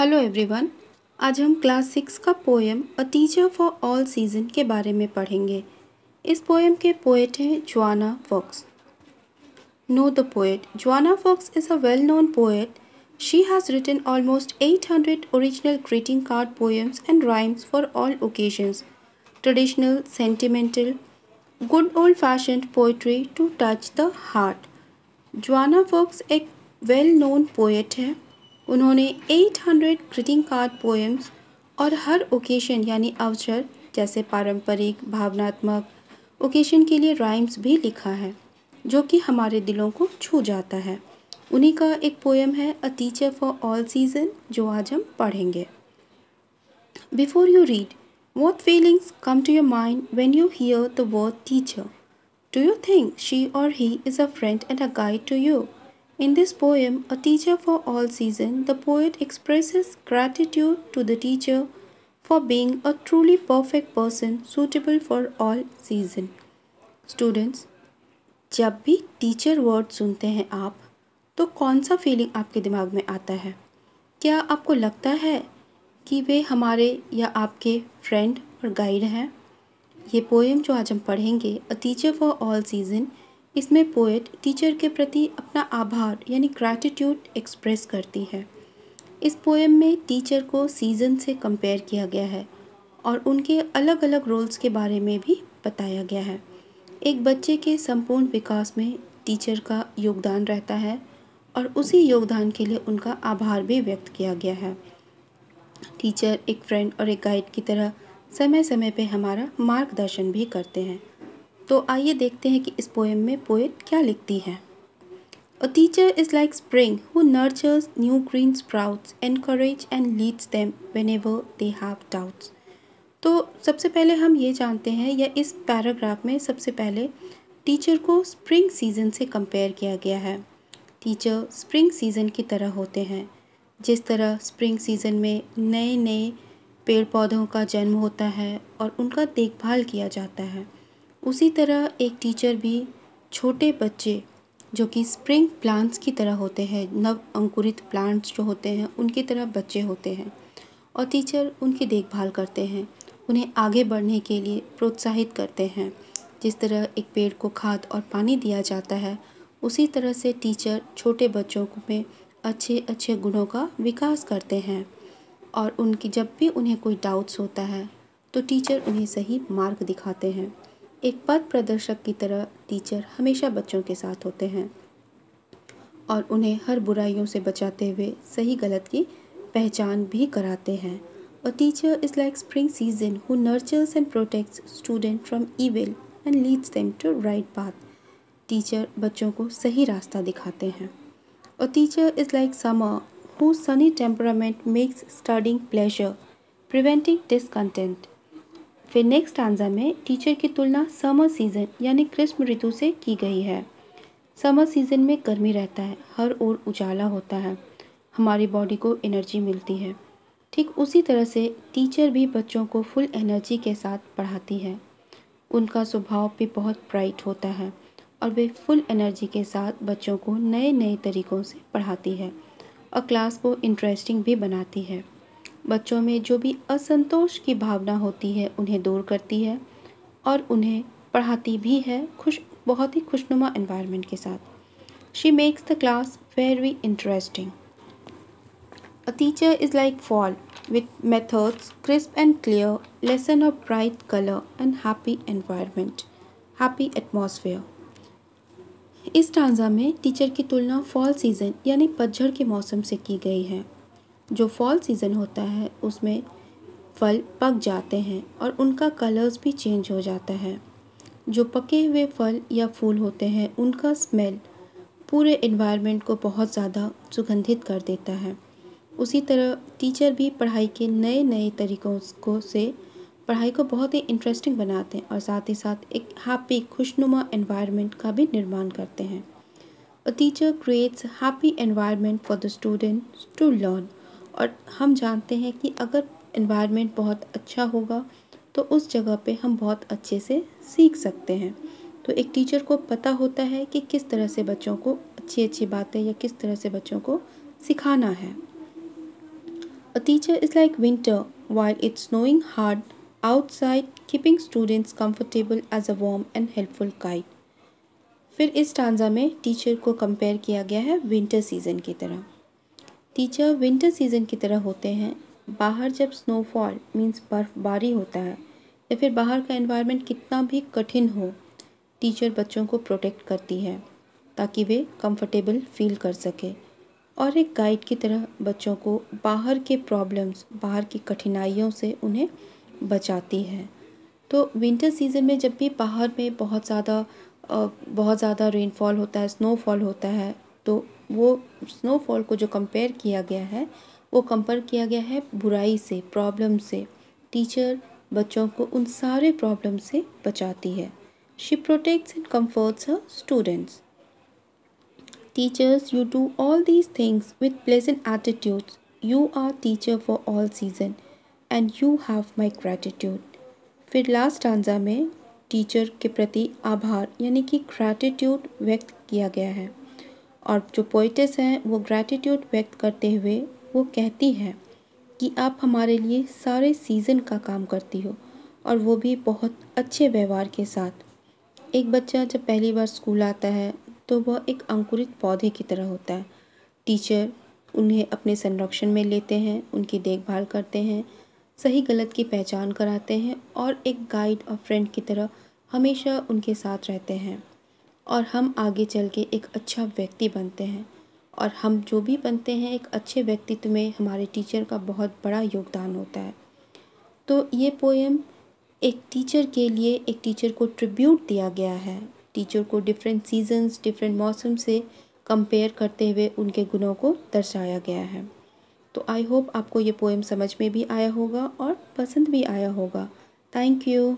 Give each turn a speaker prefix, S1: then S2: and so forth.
S1: Hello everyone. आज हम class 6 का poem a teacher for all season के बारे में पढ़ेंगे। इस पोएम के पोएट हैं Joanna Fox. Know the poet. Joanna Fox is a well known poet. She has written almost 800 original greeting card poems and rhymes for all occasions. Traditional, sentimental, good old-fashioned poetry to touch the heart. Joanna Fox एक well known poet है। उन्होंने 800 greeting card poems और हर occasion यानी अवसर जैसे पारंपरिक, भावनात्मक occasion के लिए राइम्स भी लिखा है जो कि हमारे दिलों को छू जाता है। उन्हीं का एक पोएम है अ टीचर फॉर ऑल सीजन जो आज हम पढ़ेंगे। Before you read, what feelings come to your mind when you hear the word teacher? Do you think she or he is a friend and a guide to you? In this poem, A Teacher for All Season, the poet expresses gratitude to the teacher for being a truly perfect person suitable for all season. Students, जब भी teacher word सुनते हैं आप, तो कौन सा feeling आपके दिमाग में आता है? क्या आपको लगता है कि वे हमारे या आपके फ्रेंड और गाइड हैं? ये पोएम जो आज हम पढ़ेंगे अ टीचर फॉर ऑल सीजन, इसमें पोएट टीचर के प्रति अपना आभार यानी ग्रैटिट्यूड एक्सप्रेस करती है। इस पोएम में टीचर को सीज़न से कंपेयर किया गया है और उनके अलग अलग रोल्स के बारे में भी बताया गया है। एक बच्चे के संपूर्ण विकास में टीचर का योगदान रहता है और उसी योगदान के लिए उनका आभार भी व्यक्त किया गया है। टीचर एक फ्रेंड और एक गाइड की तरह समय समय पे हमारा मार्गदर्शन भी करते हैं। तो आइए देखते हैं कि इस पोएम में पोएट क्या लिखती है। A teacher is like spring who nurtures new green sprouts, encourage and leads them whenever they have doubts. तो सबसे पहले हम ये जानते हैं या इस पैराग्राफ में सबसे पहले टीचर को स्प्रिंग सीज़न से कंपेयर किया गया है। टीचर स्प्रिंग सीज़न की तरह होते हैं। जिस तरह स्प्रिंग सीज़न में नए नए पेड़ पौधों का जन्म होता है और उनका देखभाल किया जाता है, उसी तरह एक टीचर भी छोटे बच्चे जो कि स्प्रिंग प्लांट्स की तरह होते हैं, नव अंकुरित प्लांट्स जो होते हैं उनकी तरह बच्चे होते हैं और टीचर उनकी देखभाल करते हैं, उन्हें आगे बढ़ने के लिए प्रोत्साहित करते हैं। जिस तरह एक पेड़ को खाद और पानी दिया जाता है, उसी तरह से टीचर छोटे बच्चों में अच्छे अच्छे गुणों का विकास करते हैं और उनकी जब भी उन्हें कोई डाउट्स होता है तो टीचर उन्हें सही मार्ग दिखाते हैं। एक पथ प्रदर्शक की तरह टीचर हमेशा बच्चों के साथ होते हैं और उन्हें हर बुराइयों से बचाते हुए सही गलत की पहचान भी कराते हैं। A teacher is like spring season who nurtures and protects student from evil and leads them to right path. Teacher बच्चों को सही रास्ता दिखाते हैं। A teacher is like summer whose sunny temperament makes studying pleasure, preventing discontent. फिर next stanza में teacher की तुलना समर सीज़न यानी ग्रीष्म ऋतु से की गई है। समर सीज़न में गर्मी रहता है, हर ओर उजाला होता है, हमारी बॉडी को एनर्जी मिलती है। ठीक उसी तरह से टीचर भी बच्चों को फुल एनर्जी के साथ पढ़ाती है। उनका स्वभाव भी बहुत ब्राइट होता है और वे फुल एनर्जी के साथ बच्चों को नए नए तरीक़ों से पढ़ाती है और क्लास को इंटरेस्टिंग भी बनाती है। बच्चों में जो भी असंतोष की भावना होती है उन्हें दूर करती है और उन्हें पढ़ाती भी है बहुत ही खुशनुमा एनवायरनमेंट के साथ। She makes the class very interesting. A teacher is like fall with methods crisp and clear, lesson of bright colour and happy environment, happy atmosphere. इस स्टांजा में टीचर की तुलना फॉल सीज़न यानी पतझड़ के मौसम से की गई है। जो फॉल सीज़न होता है उसमें फल पक जाते हैं और उनका कलर्स भी चेंज हो जाता है। जो पके हुए फल या फूल होते हैं उनका स्मेल पूरे एनवायरनमेंट को बहुत ज़्यादा सुगंधित कर देता है। उसी तरह टीचर भी पढ़ाई के नए नए तरीक़ों से पढ़ाई को बहुत ही इंटरेस्टिंग बनाते हैं और साथ ही साथ एक हैप्पी खुशनुमा एनवायरनमेंट का भी निर्माण करते हैं। A teacher creates happy environment for the students to learn. और हम जानते हैं कि अगर एनवायरनमेंट बहुत अच्छा होगा तो उस जगह पे हम बहुत अच्छे से सीख सकते हैं। तो एक टीचर को पता होता है कि किस तरह से बच्चों को अच्छी अच्छी बातें या किस तरह से बच्चों को सिखाना है। A teacher is like winter while it's snowing hard outside, keeping students comfortable as a warm and helpful guide. फिर इस स्टांजा में टीचर को कंपेयर किया गया है विंटर सीज़न की तरह। टीचर विंटर सीज़न की तरह होते हैं। बाहर जब स्नोफॉल मीन्स बर्फ़बारी होता है या फिर बाहर का एनवायरनमेंट कितना भी कठिन हो, टीचर बच्चों को प्रोटेक्ट करती है ताकि वे कंफर्टेबल फील कर सके और एक गाइड की तरह बच्चों को बाहर के प्रॉब्लम्स, बाहर की कठिनाइयों से उन्हें बचाती है। तो विंटर सीज़न में जब भी बाहर में बहुत ज़्यादा रेनफॉल होता है, स्नोफॉल होता है, तो वो स्नोफॉल को जो कंपेयर किया गया है वो कंपेयर किया गया है बुराई से, प्रॉब्लम से। टीचर बच्चों को उन सारे प्रॉब्लम से बचाती है। She protects and comforts her students. Teachers, you do all these things with pleasant attitudes. You are teacher for all season and you have my gratitude. फिर लास्ट स्टांजा में टीचर के प्रति आभार यानी कि ग्रैटिट्यूड व्यक्त किया गया है और जो पोइटेस हैं वो ग्रैटिट्यूड व्यक्त करते हुए वो कहती हैं कि आप हमारे लिए सारे सीज़न का काम करती हो और वो भी बहुत अच्छे व्यवहार के साथ। एक बच्चा जब पहली बार स्कूल आता है तो वह एक अंकुरित पौधे की तरह होता है। टीचर उन्हें अपने संरक्षण में लेते हैं, उनकी देखभाल करते हैं, सही गलत की पहचान कराते हैं और एक गाइड और फ्रेंड की तरह हमेशा उनके साथ रहते हैं और हम आगे चल के एक अच्छा व्यक्ति बनते हैं और हम जो भी बनते हैं एक अच्छे व्यक्तित्व में हमारे टीचर का बहुत बड़ा योगदान होता है। तो ये पोएम एक टीचर के लिए, एक टीचर को ट्रिब्यूट दिया गया है। टीचर को डिफरेंट सीजन्स, डिफरेंट मौसम से कंपेयर करते हुए उनके गुणों को दर्शाया गया है। तो आई होप आपको ये पोएम समझ में भी आया होगा और पसंद भी आया होगा। Thank you.